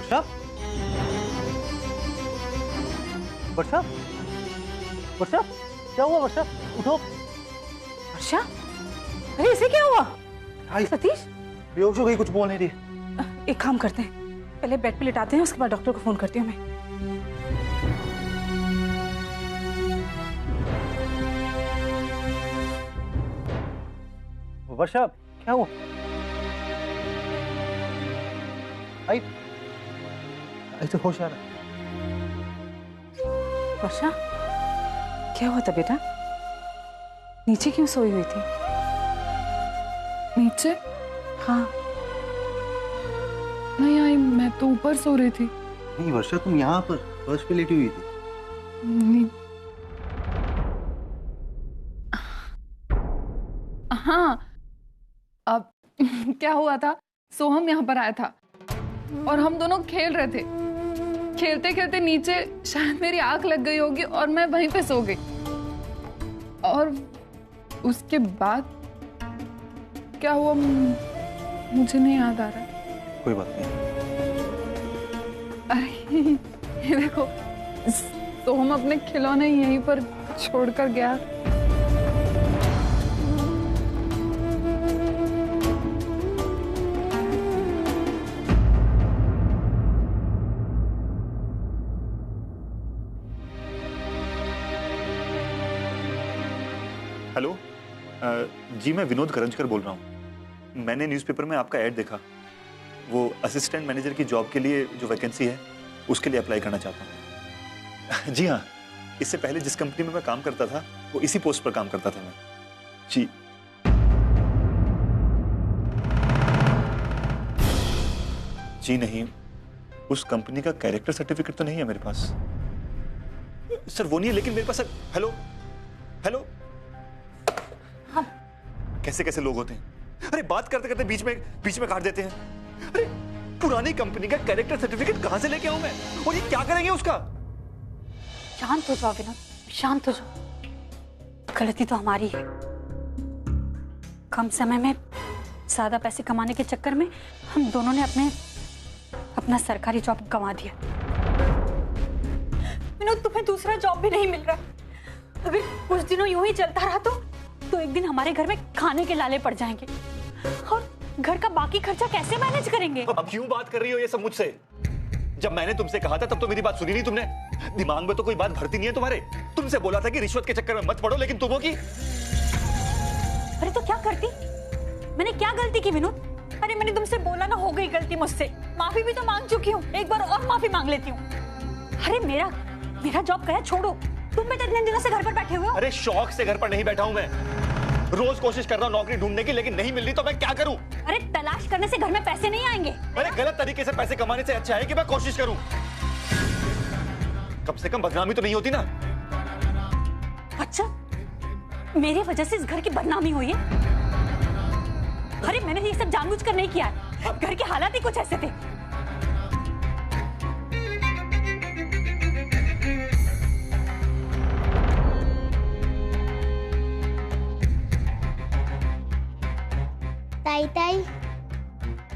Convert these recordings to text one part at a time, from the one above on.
वर्षा, वर्षा, वर्षा, क्या हुआ वर्षा? उठो। वर्षा, अरे इसे क्या हुआ? सतीश बेहोश हो गई, कुछ बोल नहीं रही। एक काम करते हैं, पहले बेड पे लिटाते हैं, उसके बाद डॉक्टर को फोन करती हूँ मैं। वर्षा, क्या हुआ? आई तो होश आ रहा। वर्षा, क्या हुआ था बेटा? नीचे क्यों सोई हुई थी? नीचे? हाँ। नहीं आई, मैं तो ऊपर सो रही थी। नहीं वर्षा, तुम यहाँ पर फर्श पे लेटी हुई थी। नहीं। हाँ, अब क्या हुआ था, सोहम यहाँ पर आया था और हम दोनों खेल रहे थे। खेलते खेलते नीचे शायद मेरी आंख लग गई होगी और मैं वहीं पे सो गई। और उसके बाद क्या हुआ मुझे नहीं याद आ रहा। कोई बात नहीं। अरे ये देखो, सोहम अपने खिलौने यहीं पर छोड़कर गया। हेलो, जी मैं विनोद करंजकर बोल रहा हूँ। मैंने न्यूज़पेपर में आपका ऐड देखा, वो असिस्टेंट मैनेजर की जॉब के लिए जो वैकेंसी है उसके लिए अप्लाई करना चाहता हूँ। जी हाँ, इससे पहले जिस कंपनी में मैं काम करता था वो इसी पोस्ट पर काम करता था मैं। जी जी नहीं, उस कंपनी का कैरेक्टर सर्टिफिकेट तो नहीं है मेरे पास सर, वो नहीं है, लेकिन मेरे पास। हेलो हेलो, कैसे कैसे लोग होते हैं। अरे बात करते करते बीच में काट देते हैं। अरे पुरानी कंपनी का कैरेक्टर सर्टिफिकेट कहां से लेके आऊं मैं, और ये क्या करेंगे उसका? शांत हो जाओ विनोद, शांत हो जाओ। गलती तो हमारी है, कम समय में ज्यादा पैसे कमाने के चक्कर में हम दोनों ने अपना सरकारी जॉब गंवा दिया। विनोद, तुम्हें दूसरा जॉब भी नहीं मिल रहा। अगर कुछ दिनों यूं ही चलता रहा तो एक दिन हमारे घर में खाने के लाले पड़ जाएंगे, और घर का बाकी खर्चा कैसे मैनेज करेंगे? अब क्यों बात कर रही हो ये सब मुझसे? जब मैंने तुमसे कहा था तब तो मेरी बात सुनी नहीं तुमने। दिमाग में तो कोई बात भरती नहीं है तुम्हारे। तुमसे बोला था कि रिश्वत के चक्कर में मत पड़ो, लेकिन तुम हो की। अरे तो क्या करती? मैंने क्या गलती की विनोद? अरे मैंने तुमसे बोला ना, हो गई गलती मुझसे, माफी भी तो मांग चुकी हूँ, एक बार और माफी मांग लेती हूँ। अरे मेरा जॉब गया, छोड़ो। तुम भी तो इतने दिनों से घर पर बैठे हुए हो। अरे शौक से घर पर नहीं बैठा हूं मैं, रोज कोशिश कर रहा हूं नौकरी ढूंढने की, लेकिन नहीं मिल रही तो मैं क्या करूं? अरे तलाश करने से घर में पैसे नहीं आएंगे। अरे गलत तरीके से पैसे कमाने से अच्छा है कि मैं कोशिश करूं। कम से कम बदनामी तो नहीं होती ना। अच्छा, मेरी वजह से इस घर की बदनामी हुई है? अरे मैंने ये सब जानबूझकर नहीं किया है, घर के हालात ही कुछ ऐसे थे। ताई,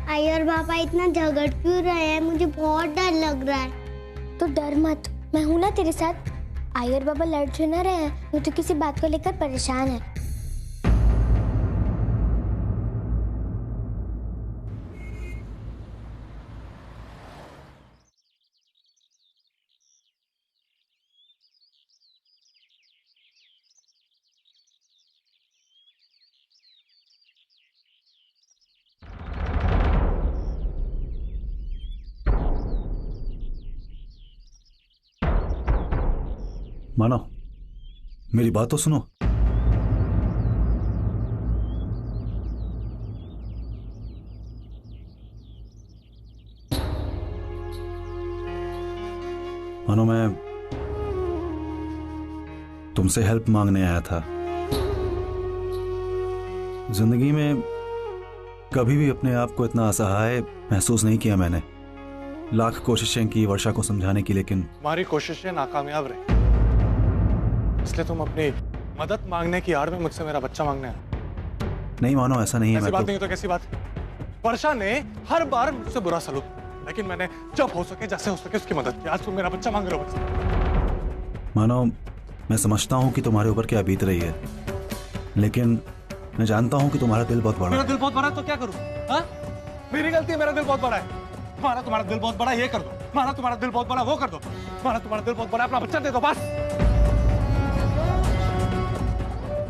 आई और पापा इतना झगड़ क्यों रहे हैं? मुझे बहुत डर लग रहा है। तो डर मत, मैं हूं ना तेरे साथ। आई और बाबा लड़ क्यों ना रहे हैं, वो तो किसी बात को लेकर परेशान है। मानो, मेरी बात तो सुनो। मानो, मैं तुमसे हेल्प मांगने आया था। जिंदगी में कभी भी अपने आप को इतना असहाय महसूस नहीं किया मैंने। लाख कोशिशें की वर्षा को समझाने की, लेकिन तुम्हारी कोशिशें नाकामयाब रही, इसलिए तुम अपनी मदद मांगने की आड़ में मुझसे मेरा बच्चा मांगने आए। नहीं मानो, ऐसा नहीं है। ऐसी बात नहीं तो कैसी बात? वर्षा ने हर बार मुझसे बुरा सलूक, लेकिन मैंने जब हो सके जैसे हो सके उसकी मदद की। आज तुम मेरा बच्चा मांग रहे हो मुझसे। मानो मैं समझता हूँ कि तुम्हारे ऊपर क्या बीत रही है, लेकिन मैं जानता हूँ कि तुम्हारा दिल बहुत बड़ा मेरा है। दिल बहुत बड़ा है तो क्या करूँ? हाँ, मेरी गलती है, मेरा दिल बहुत बड़ा है। माना तुम्हारा दिल बहुत बड़ा है, ये कर दो। माना तुम्हारा दिल बहुत बड़ा है, वो कर दो। माना तुम्हारा दिल बहुत बड़ा है, अपना बच्चा दे दो बस।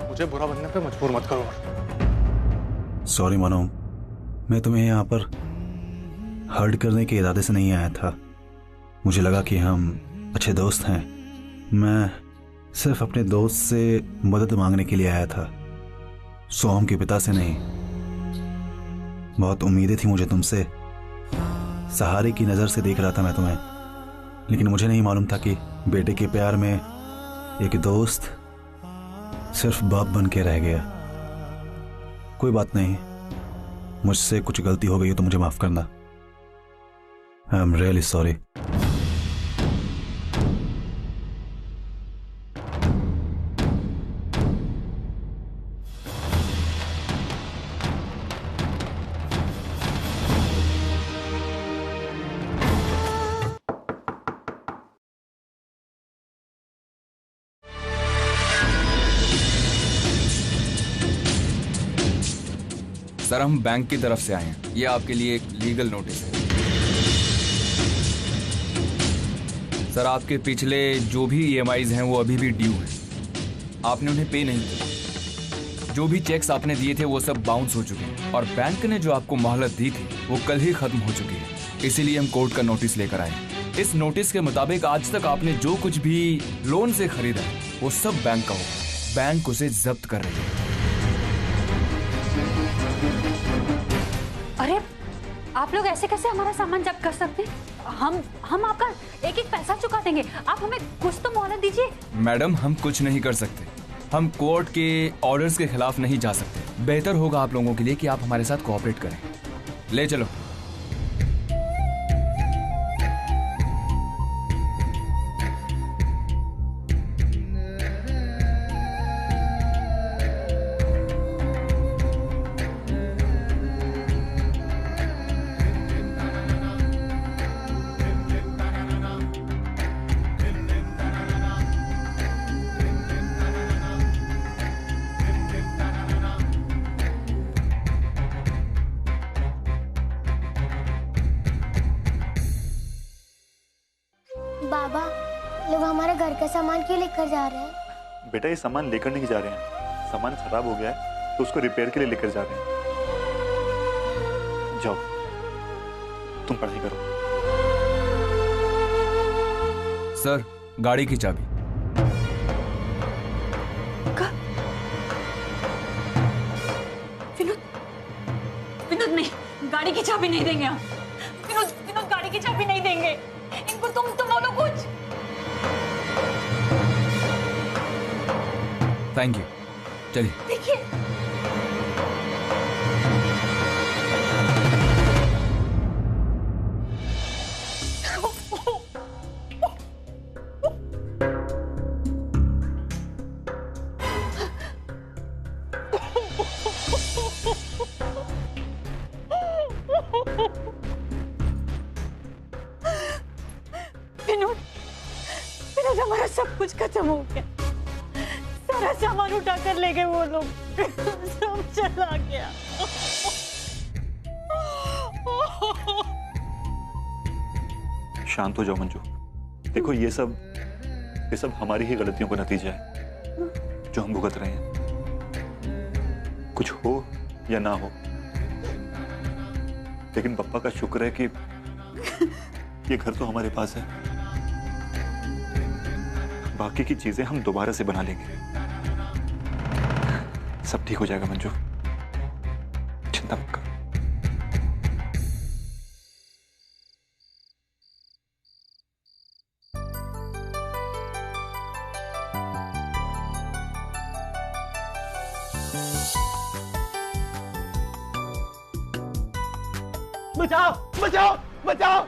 मुझे बुरा बनने पे मजबूर मत करो। सॉरी मानो, मैं तुम्हें यहाँ पर हर्ट करने के इरादे से नहीं आया था। मुझे लगा कि हम अच्छे दोस्त हैं। मैं सिर्फ अपने दोस्त से मदद मांगने के लिए आया था, सोहम के पिता से नहीं। बहुत उम्मीदें थी मुझे तुमसे, सहारे की नज़र से देख रहा था मैं तुम्हें, लेकिन मुझे नहीं मालूम था कि बेटे के प्यार में एक दोस्त सिर्फ बाप बन के रह गया। कोई बात नहीं, मुझसे कुछ गलती हो गई तो मुझे माफ करना। I am really sorry. Sir, हम बैंक की तरफ से आए हैं। ये आपके लिए एक लीगल नोटिस है। सर, आपके पिछले जो भी EMIs हैं वो अभी भी ड्यू हैं। आपने उन्हें पे नहीं किया। जो भी चेक्स आपने दिए थे वो सब बाउंस हो चुके हैं और बैंक ने जो आपको मोहलत दी थी वो कल ही खत्म हो चुकी है। इसीलिए हम कोर्ट का नोटिस लेकर आए। इस नोटिस के मुताबिक आज तक आपने जो कुछ भी लोन से खरीदा है वो सब बैंक का होगा। बैंक उसे जब्त कर रही है। अरे आप लोग ऐसे कैसे हमारा सामान जब्त कर सकते हैं? हम आपका एक एक पैसा चुका देंगे। आप हमें कुछ तो मोहलत दीजिए। मैडम, हम कुछ नहीं कर सकते। हम कोर्ट के ऑर्डर्स के खिलाफ नहीं जा सकते। बेहतर होगा आप लोगों के लिए कि आप हमारे साथ कोऑपरेट करें। ले चलो। बाबा, लोग हमारे घर का सामान क्यों लेकर जा रहे हैं? बेटा, ये सामान लेकर नहीं जा रहे हैं। सामान खराब हो गया है तो उसको रिपेयर के लिए लेकर जा रहे हैं। जाओ, तुम पढ़ाई करो। सर, गाड़ी की चाबी। विनोद नहीं, गाड़ी की चाबी नहीं देंगे हम। विनोद गाड़ी की चाबी नहीं देंगे इनको। तुम बोलो कुछ। Thank you. चलिए। देखिए, विनोद हमारा सब कुछ खत्म हो गया। सारा सामान उठा कर ले गए वो लोग। सब चला गया। शांत हो जाओ मंजू। देखो, ये सब हमारी ही गलतियों का नतीजा है जो हम भुगत रहे हैं। कुछ हो या ना हो, लेकिन पप्पा का शुक्र है कि ये घर तो हमारे पास है। बाकी की चीजें हम दोबारा से बना लेंगे। सब ठीक हो जाएगा मंजू, चिंता मत कर। बचाओ बचाओ बचाओ।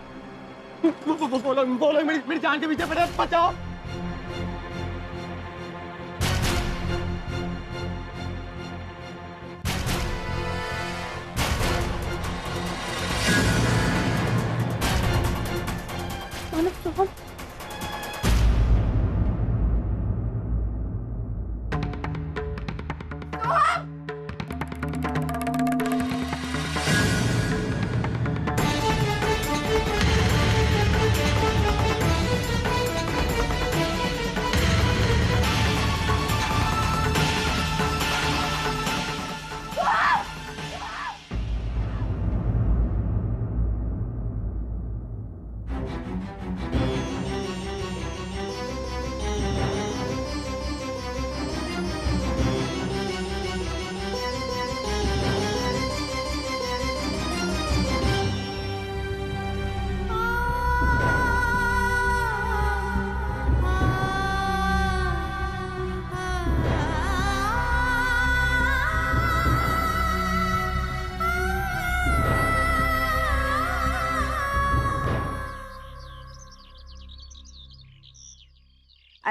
बोलो मेरी जान के पीछे पड़े, बचाओ।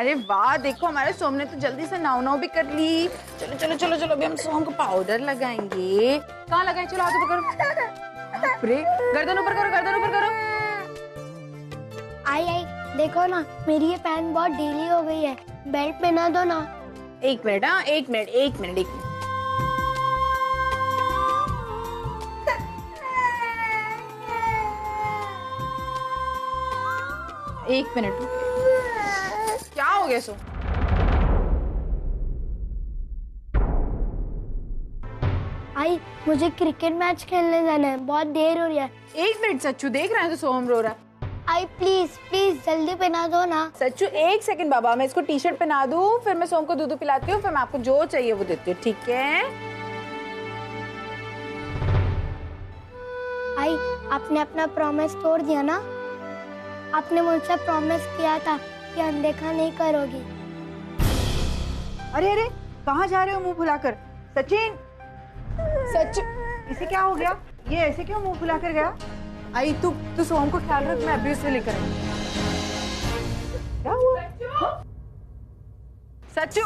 अरे वाह, देखो हमारे सोम ने तो जल्दी से नाव भी कर ली। चलो चलो चलो चलो, अभी हम सोम को पाउडर लगाएंगे। कहाँ लगाएं? चलो हाथ ऊपर करो। बाप रे, गर्दन ऊपर करो, गर्दन ऊपर करो। आई आई देखो ना, मेरी ये पैंट बहुत ढीली हो गई है, बेल्ट पहना दो ना। एक मिनट, हाँ एक मिनट एक मिनट एक मिनट। एक मिनट, क्या हो गया सो? आई मुझे क्रिकेट मैच खेलने जाना है, बहुत देर हो रही है। एक मिनट सच्चू, देख रहे हैं तो सोम रो रहा है। आई प्लीज प्लीज जल्दी पहना दो ना। सच्चू एक सेकंड बाबा, मैं इसको टी शर्ट पहना दूं, फिर मैं सोम को दूध पिलाती हूँ, फिर मैं आपको जो चाहिए वो देती हूँ, ठीक है? आई आपने अपना प्रॉमिस तोड़ दिया ना। आपने मुझसे प्रॉमिस किया था कि अनदेखा नहीं करोगी। अरे अरे, कहाँ जा रहे हो मुंह फुलाकर? सचिन, सच इसे क्या हो गया? ये ऐसे क्यों मुंह फुलाकर गया? आई तू सोम को ख्याल रख, मैं अभी उसे लेकर आई। क्या हुआ? सच्चू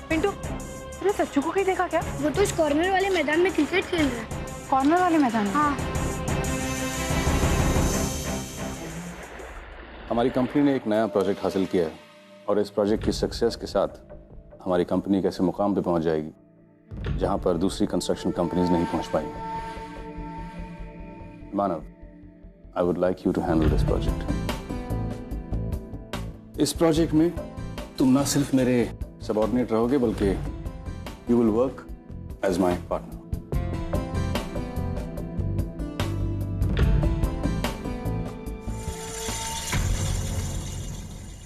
पिंटू, तुमने सच्चू को कहीं देखा क्या? वो तो इस कॉर्नर वाले मैदान में क्रिकेट खेल रहा है। कॉर्नर वाले मैदान? हाँ। हमारी कंपनी ने एक नया प्रोजेक्ट हासिल किया है और इस प्रोजेक्ट की सक्सेस के साथ हमारी कंपनी एक ऐसे मुकाम पे पहुंच जाएगी जहां पर दूसरी कंस्ट्रक्शन कंपनीज नहीं पहुंच पाएंगी। Manav, I would like you to handle this project. इस प्रोजेक्ट में तुम ना सिर्फ मेरे सबऑर्डिनेट रहोगे बल्कि you will work as my partner.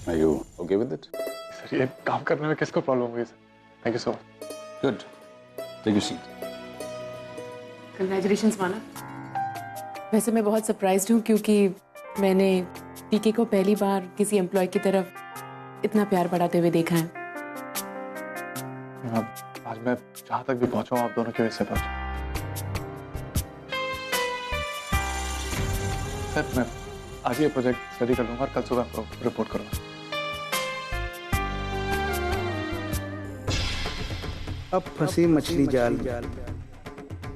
Are you okay with it? Sir, ये काम करने में किसको प्रॉब्लम हुई? Thank you so much. Good. Take your seat. Congratulations Manav. वैसे मैं बहुत सरप्राइज्ड हूँ क्योंकि मैंने पीके को पहली बार किसी एम्प्लॉय की तरफ इतना प्यार बढ़ाते हुए देखा है। आज मैं जहाँ तक भी पहुँचा हूँ, आप दोनों की वजह से पहुँचा। सर, मैं आज ये प्रोजेक्ट स्टडी कर लूँगा और कल सुबह आपको रिपोर्ट करूँगा। अब फंसी मछली जाल।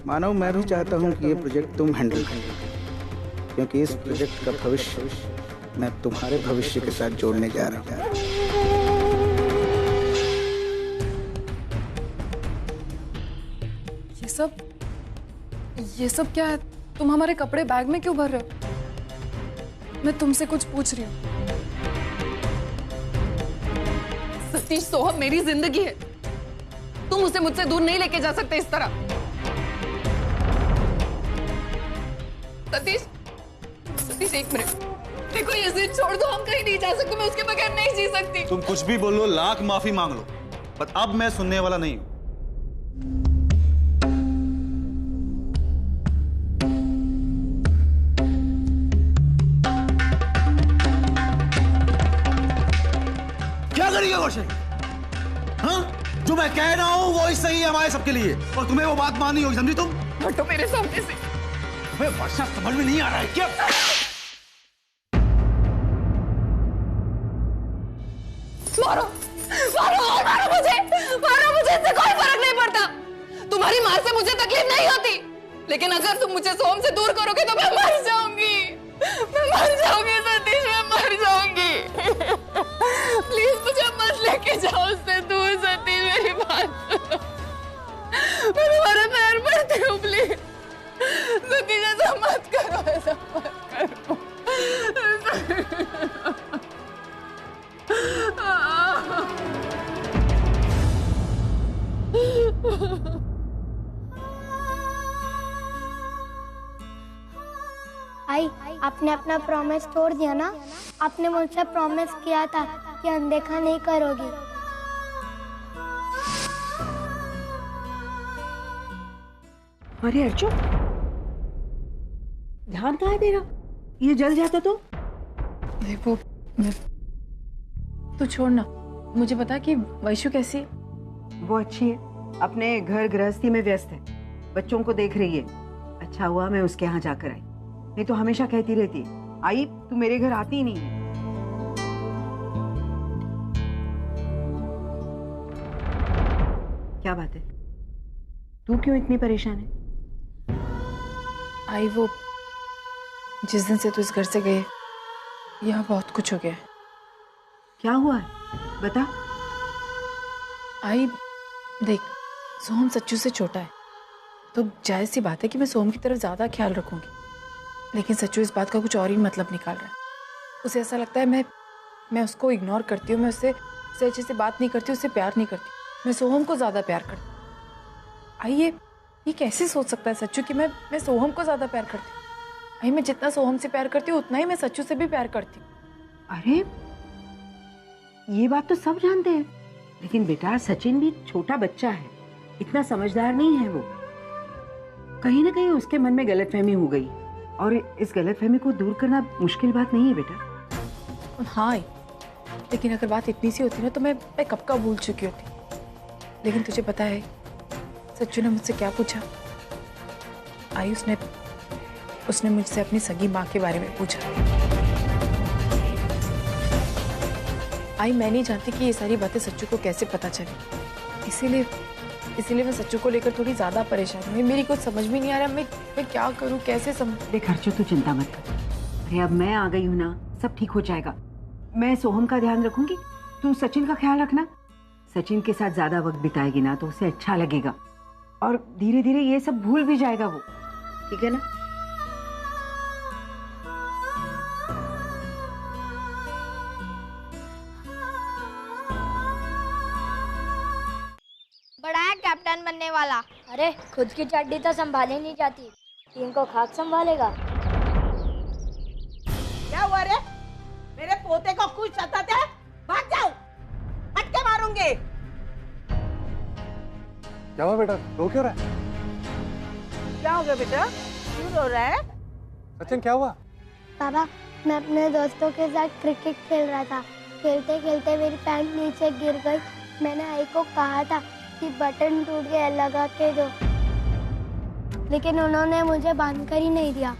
मानव, मैं भी चाहता हूँ कि ये प्रोजेक्ट तुम हैंडल करो, क्योंकि इस प्रोजेक्ट का भविष्य मैं तुम्हारे भविष्य के साथ जोड़ने जा रहा हूँ। ये सब क्या है? तुम हमारे कपड़े बैग में क्यों भर रहे हो? मैं तुमसे कुछ पूछ रही हूँ। सतीश, सोहम मेरी जिंदगी है, तुम उसे मुझसे दूर नहीं लेके जा सकते इस तरह। सतीश, सतीश एक मिनट, देखो ये जिद छोड़ दो, हम कहीं नहीं जा सकते, मैं उसके बगैर नहीं जी सकती। तुम कुछ भी बोलो, लाख माफी मांग लो, पर अब मैं सुनने वाला नहीं हूं। क्या करेंगे कौशल? हाँ, जो मैं कह रहा हूं वो ही सही है हमारे सबके लिए, और तुम्हें वो बात माननी होगी, समझी तुम? हटो मेरे सामने से। वर्षा, समझ में नहीं आ रहा है क्या? मारो, मारो, मारो मुझे, मारो मुझे, इससे कोई फर्क नहीं पड़ता। तुम्हारी मार से मुझे तकलीफ नहीं होती, लेकिन अगर तुम मुझे सोम से दूर करोगे तो मैं मर जाऊंगी, मैं मर जाऊंगी सतीश, मैं मर जाऊंगी। प्लीज मुझे मत लेके जाओ उससे दूर सतीश, मेरी बात सुनो, मैं तुम्हारे पैर पड़ती हूँ, प्लीज सतीश, ऐसा मत करो, ऐसा मत करो। आई आपने अपना प्रॉमिस तोड़ दिया ना। आपने मुझसे प्रॉमिस किया था कि अनदेखा नहीं करोगी। अरे अर्जुन, ध्यान कहाँ है तेरा? ये जल जाता तो? देखो, मैं तू छोड़ना, मुझे बता कि वैशु कैसी है? वो अच्छी है, अपने घर गृहस्थी में व्यस्त है, बच्चों को देख रही है। अच्छा हुआ मैं उसके यहाँ जाकर आई, नहीं तो हमेशा कहती रहती है, आई तू मेरे घर आती ही नहीं है। क्या बात है, तू क्यों इतनी परेशान है? आई वो जिस दिन से तू इस घर से गए यहाँ बहुत कुछ हो गया है। क्या हुआ है बता। आई देख, सोहम सच्चू से छोटा है तो जायज़ सी बात है कि मैं सोहम की तरफ ज़्यादा ख्याल रखूंगी, लेकिन सच्चू इस बात का कुछ और ही मतलब निकाल रहा है। उसे ऐसा लगता है मैं उसको इग्नोर करती हूँ, मैं उससे अच्छे से बात नहीं करती, उससे प्यार नहीं करती, मैं सोहम को ज़्यादा प्यार करती हूँ। आई ये कैसे सोच सकता है सच्चू कि मैं सोहम को ज़्यादा प्यार करती हूँ? आई मैं जितना सोहम से प्यार करती हूँ उतना ही मैं सच्चू से भी प्यार करती हूँ। अरे ये बात तो सब जानते हैं, लेकिन बेटा सचिन भी छोटा बच्चा है, इतना समझदार नहीं है वो। कहीं ना कहीं उसके मन में गलतफहमी हो गई और इस गलतफहमी को दूर करना मुश्किल बात नहीं है बेटा। हाँ, लेकिन अगर बात इतनी सी होती ना तो मैं कब का भूल चुकी होती। लेकिन तुझे पता है सच्चू ने मुझसे क्या पूछा? आई उसने मुझसे अपनी सगी माँ के बारे में पूछा। आई मैं नहीं जानती कि ये सारी बातें सच्चू को कैसे पता चली, इसीलिए मैं सच्चू को लेकर थोड़ी ज्यादा परेशान हूँ। मेरी कुछ समझ भी नहीं आ रहा, मैं क्या करूँ, कैसे समझ। देख हर्षो तू चिंता मत कर, अरे अब मैं आ गई हूँ ना, सब ठीक हो जाएगा। मैं सोहम का ध्यान रखूंगी, तू सचिन का ख्याल रखना। सचिन के साथ ज्यादा वक्त बिताएगी ना तो उसे अच्छा लगेगा और धीरे धीरे ये सब भूल भी जाएगा वो, ठीक है ना? बड़ा है कैप्टन बनने वाला। अरे खुद की चड्डी तो संभाली नहीं जाती, टीम को खाक संभालेगा। क्या हुआ रे? मेरे पोते को कुछ सताते हैं? भाग जाओ, फटके मारूंगी। क्या हुआ बेटा, रो क्यों रहा है? क्या हो गया बेटा, क्यों रो रहा है? सचिन क्या हुआ? पापा मैं अपने दोस्तों के साथ क्रिकेट खेल रहा था, खेलते खेलते मेरी पैंट नीचे गिर गई। मैंने आई को कहा था कि बटन टूट गया लगा के दो, लेकिन उन्होंने मुझे बांध कर ही नहीं दिया।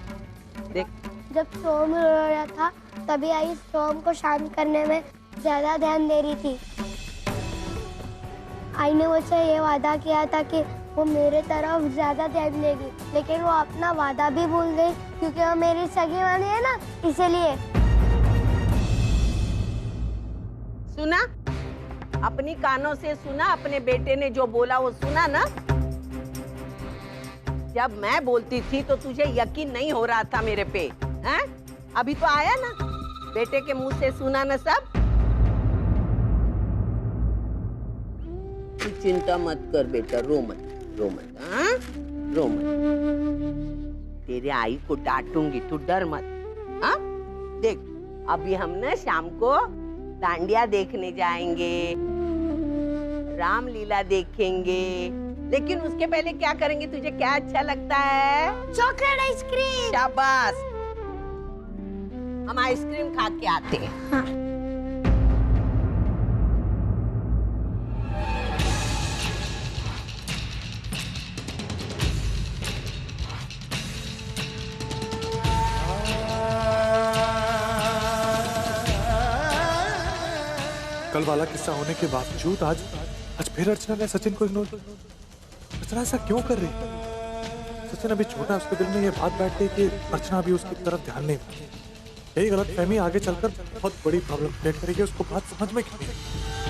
देख जब सोम रो रहा था तभी आई सोम को शांत करने में ज्यादा ध्यान दे रही थी। आई ने मुझसे ये वादा किया था कि वो मेरे तरफ ज्यादा ध्यान देगी, लेकिन वो अपना वादा भी भूल गई क्योंकि वो मेरी सगी वाली है ना, इसलिए। सुना, अपनी कानों से सुना, अपने बेटे ने जो बोला वो सुना ना? जब मैं बोलती थी तो तुझे यकीन नहीं हो रहा था मेरे पे, हैं? अभी तो आया ना, बेटे के मुंह से सुना ना सब। तू चिंता मत कर बेटा, रो मत, हाँ? रो मत। तेरे आई को डांटूंगी, तू डर मत, हाँ? देख अभी हम ना शाम को डांडिया देखने जाएंगे, रामलीला देखेंगे, लेकिन उसके पहले क्या करेंगे? तुझे क्या अच्छा लगता है? Chocolate ice cream. शाबाश, हम आइसक्रीम खा के आते हैं। हाँ। कल वाला किस्सा होने के बावजूद आज फिर अर्चना ने सचिन को इग्नोर। अर्चना ऐसा क्यों कर रही है? सचिन अभी छोटा, उसके दिल में ये बात बैठ गई कि अर्चना अभी उसकी तरफ ध्यान नहीं दे रही। यही गलतफहमी आगे चलकर बहुत बड़ी प्रॉब्लम क्रिएट करेगी, उसको बात समझ में क्यों नहीं?